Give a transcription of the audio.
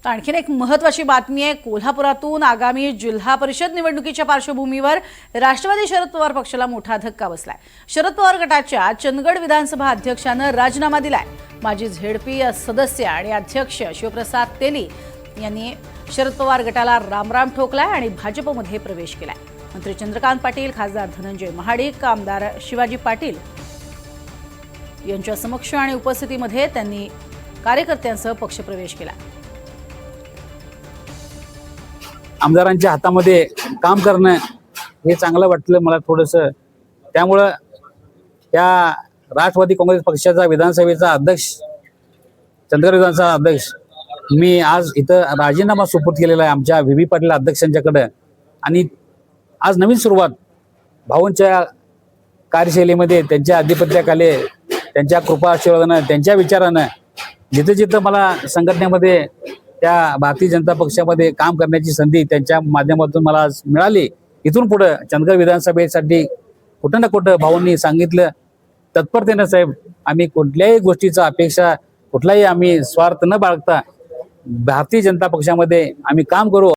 आणखीन एक महत्त्वाची बातमी आहे। कोल्हापुरातून आगामी जिल्हा परिषद निवडणुकीच्या पार्श्वभूमीवर राष्ट्रवादी शरद पवार पक्षाला मोठा धक्का बसलाय। शरद पवार गटाच्या चंदगड विधानसभा अध्यक्षांनी राजीनामा दिलाय। माजी झेडपी सदस्य आणि अध्यक्ष शिवप्रसाद तेली यांनी शरद पवार गटाला रामराम ठोकलाय आणि भाजपमध्ये प्रवेश केलाय। मंत्री चंद्रकांत पाटील, खासदार धनंजय महाडिक, आमदार शिवाजी पाटील यांच्या समक्ष आणि उपस्थितीमध्ये त्यांनी कार्यकर्त्यांसह पक्षप्रवेश केला। आमदारांच्या हातामध्ये काम करणं हे चांगलं वाटलं मला थोडंसं। त्यामुळे त्या राष्ट्रवादी काँग्रेस पक्षाचा विधानसभेचा अध्यक्ष, चंदगड विधानसभा अध्यक्ष मी आज इथं राजीनामा सुपूर्द केलेला आहे आमच्या व्ही पाटील अध्यक्षांच्याकडे। आणि आज नवीन सुरुवात भाऊंच्या कार्यशैलीमध्ये, त्यांच्या आधिपत्याखाली, त्यांच्या कृपा आशीर्वादानं, त्यांच्या विचारानं जिथे जिथं मला संघटनेमध्ये त्या भारतीय जनता पक्षामध्ये काम करण्याची संधी त्यांच्या माध्यमातून मला आज मिळाली। इथून पुढे चंदगड विधानसभेसाठी कुठं ना कुठं भाऊंनी सांगितलं तत्परतेनं साहेब, आम्ही कुठल्याही गोष्टीचा अपेक्षा, कुठलाही आम्ही स्वार्थ न बाळगता भारतीय जनता पक्षामध्ये आम्ही काम करू।